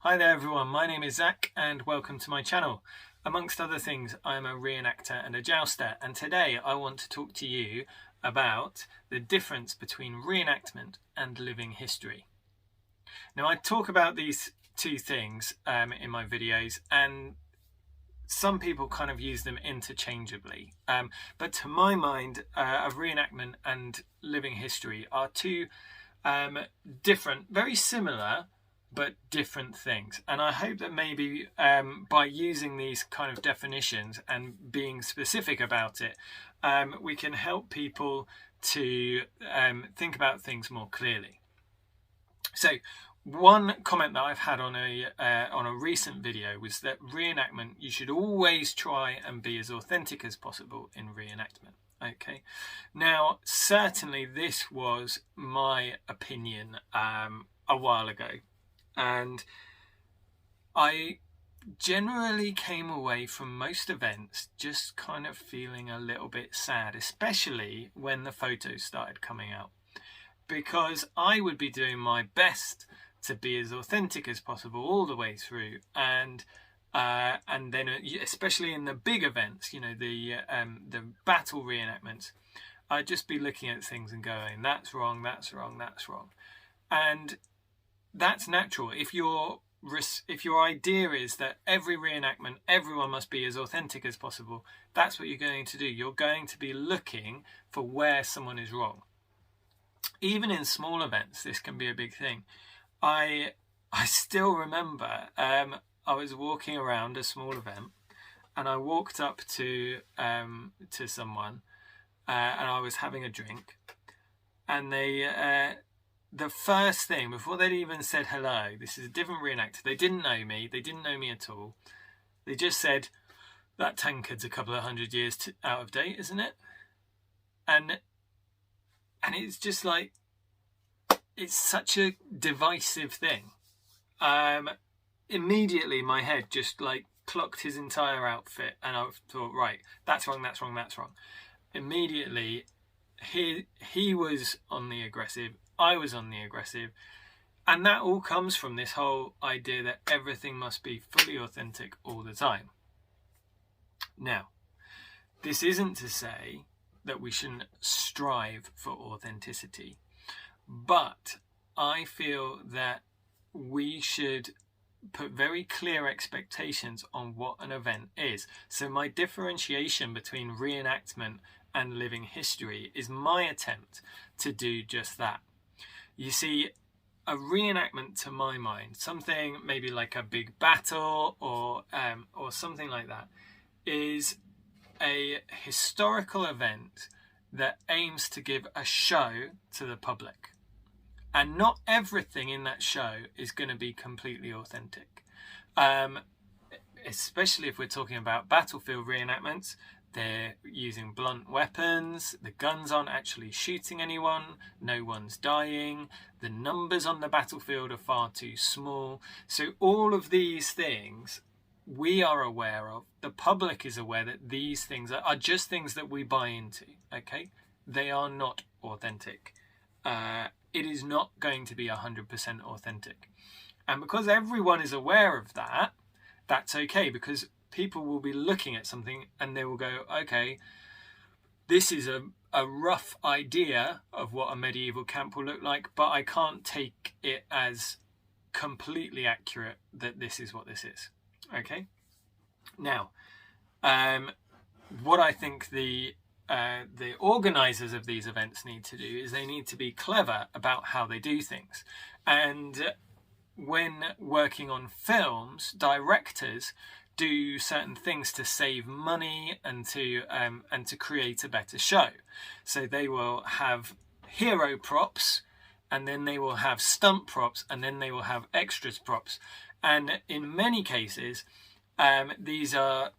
Hi there everyone, my name is Zach and welcome to my channel. Amongst other things, I'm a reenactor and a jouster, and today I want to talk to you about the difference between reenactment and living history. Now, I talk about these two things in my videos, and some people kind of use them interchangeably, but to my mind, a reenactment and living history are two different, very similar, but different things. And I hope that maybe by using these kind of definitions and being specific about it, we can help people to think about things more clearly. So one comment that I've had on a recent video was that reenactment, you should always try and be as authentic as possible in reenactment. Okay, now certainly this was my opinion a while ago, and I generally came away from most events just kind of feeling a little bit sad, especially when the photos started coming out, because I would be doing my best to be as authentic as possible all the way through, and then especially in the big events, you know, the battle reenactments, I'd just be looking at things and going, that's wrong, that's wrong, that's wrong. And that's natural. If your idea is that every reenactment, everyone must be as authentic as possible, that's what you're going to do. You're going to be looking for where someone is wrong. Even in small events, this can be a big thing. I still remember I was walking around a small event, and I walked up to someone, and I was having a drink, and they the first thing, before they'd even said hello, this is a different reenactor, they didn't know me at all, they just said, that tankard's a couple of hundred years out of date, isn't it? And it's just like, it's such a divisive thing. Immediately my head just like clocked his entire outfit, and I thought, right, that's wrong, that's wrong, that's wrong. Immediately he was on the aggressive, I was on the aggressive, and that all comes from this whole idea that everything must be fully authentic all the time. Now, this isn't to say that we shouldn't strive for authenticity, but I feel that we should put very clear expectations on what an event is. So my differentiation between reenactment and living history is my attempt to do just that. You see, a reenactment, to my mind, something maybe like a big battle or something like that, is a historical event that aims to give a show to the public. And not everything in that show is going to be completely authentic. Especially if we're talking about battlefield reenactments, they're using blunt weapons, the guns aren't actually shooting anyone, no one's dying, the numbers on the battlefield are far too small. So all of these things we are aware of, the public is aware that these things are just things that we buy into, okay? They are not authentic. It is not going to be 100% authentic. And because everyone is aware of that, that's okay, because people will be looking at something and they will go, okay, this is a rough idea of what a medieval camp will look like, but I can't take it as completely accurate that this is what this is. Okay? Now, what I think the organizers of these events need to do is they need to be clever about how they do things. And when working on films, directors do certain things to save money and to create a better show. So they will have hero props, and then they will have stunt props, and then they will have extras props. And in many cases, these are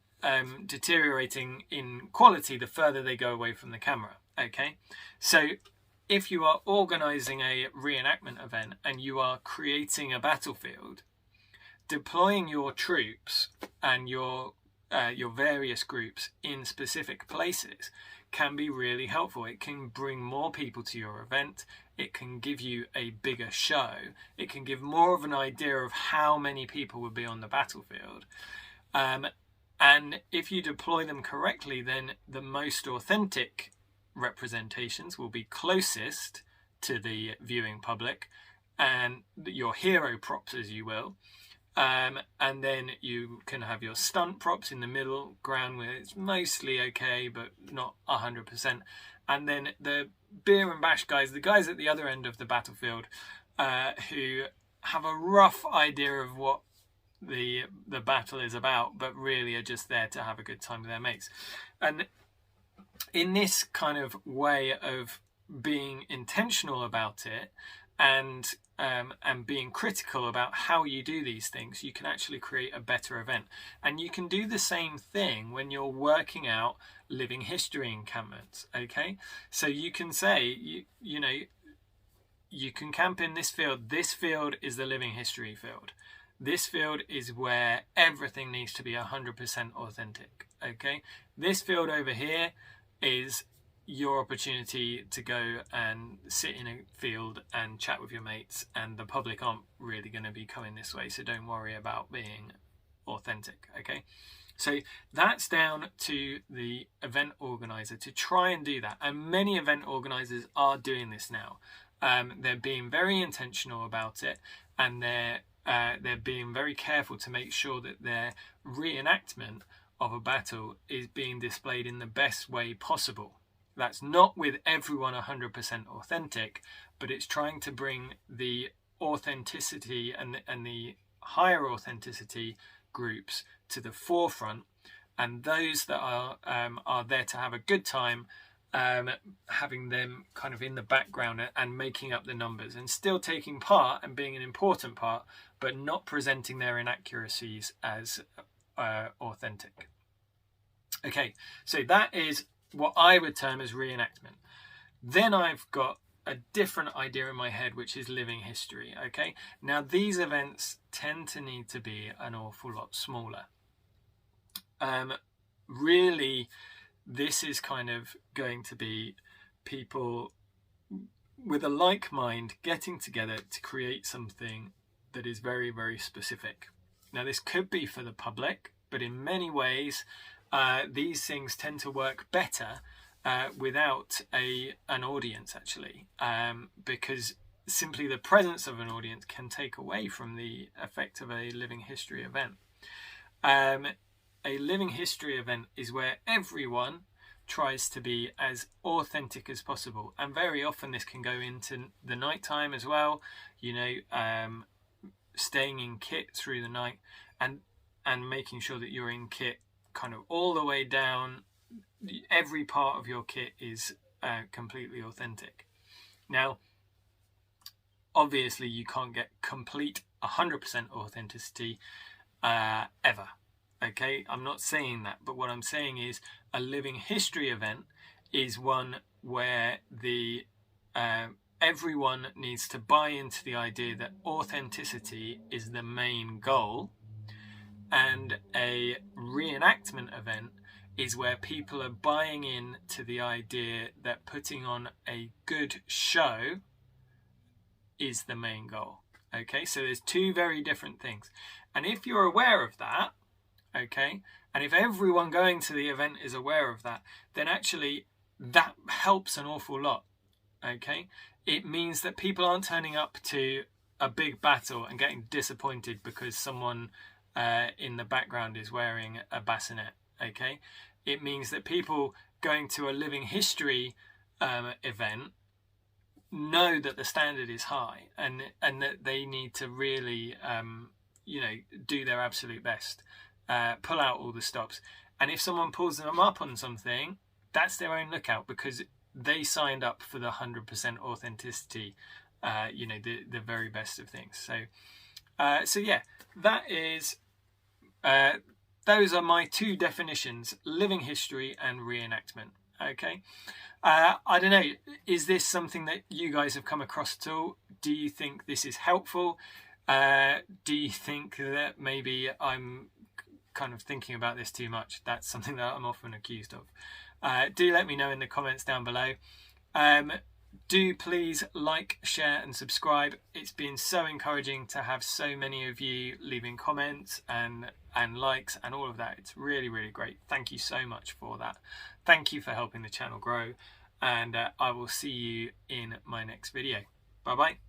deteriorating in quality the further they go away from the camera. Okay, so if you are organizing a reenactment event and you are creating a battlefield, deploying your troops and your your various groups in specific places can be really helpful. It can bring more people to your event. It can give you a bigger show. It can give more of an idea of how many people will be on the battlefield. And if you deploy them correctly, then the most authentic representations will be closest to the viewing public, and your hero props, as you will. And then you can have your stunt props in the middle ground where it's mostly okay, but not 100%. And then the beer and bash guys, the guys at the other end of the battlefield, who have a rough idea of what the battle is about, but really are just there to have a good time with their mates. And in this kind of way of being intentional about it and being critical about how you do these things, you can actually create a better event. And you can do the same thing when you're working out living history encampments. Okay, so you can say you know, you can camp in this field. This field is the living history field. This field is where everything needs to be 100% authentic. Okay, this field over here is your opportunity to go and sit in a field and chat with your mates, and the public aren't really going to be coming this way, so don't worry about being authentic. Okay, so that's down to the event organizer to try and do that, and many event organizers are doing this now. They're being very intentional about it, and they're being very careful to make sure that their reenactment of a battle is being displayed in the best way possible. That's not with everyone 100% authentic, but it's trying to bring the authenticity and the higher authenticity groups to the forefront, and those that are there to have a good time, having them kind of in the background and making up the numbers and still taking part and being an important part, but not presenting their inaccuracies as authentic. Okay, so that is what I would term as reenactment. Then I've got a different idea in my head, which is living history. Okay, now these events tend to need to be an awful lot smaller. Really, this is kind of going to be people with a like mind getting together to create something that is very, very specific. Now, this could be for the public, but in many ways, these things tend to work better without an audience, actually, because simply the presence of an audience can take away from the effect of a living history event. A living history event is where everyone tries to be as authentic as possible, and very often this can go into the nighttime as well, you know, staying in kit through the night and making sure that you're in kit kind of all the way down. Every part of your kit is completely authentic. Now, obviously you can't get complete 100% authenticity ever. Okay, I'm not saying that, but what I'm saying is a living history event is one where the everyone needs to buy into the idea that authenticity is the main goal, and a reenactment event is where people are buying in to the idea that putting on a good show is the main goal. Okay, so there's two very different things, and if you're aware of that, okay, and if everyone going to the event is aware of that, then actually that helps an awful lot. Okay, it means that people aren't turning up to a big battle and getting disappointed because someone in the background is wearing a bassinet. Okay, it means that people going to a living history event know that the standard is high, and that they need to really you know, do their absolute best. Pull out all the stops, and if someone pulls them up on something, that's their own lookout, because they signed up for the 100% authenticity, you know, the very best of things. So yeah, that is those are my two definitions: living history and reenactment. Okay, I don't know, is this something that you guys have come across at all? Do you think this is helpful? Do you think that maybe I'm kind of thinking about this too much. That's something that I'm often accused of. Do let me know in the comments down below. Do please like, share and subscribe. It's been so encouraging to have so many of you leaving comments and likes and all of that. It's really, really great. Thank you so much for that. Thank you for helping the channel grow, and I will see you in my next video. Bye bye.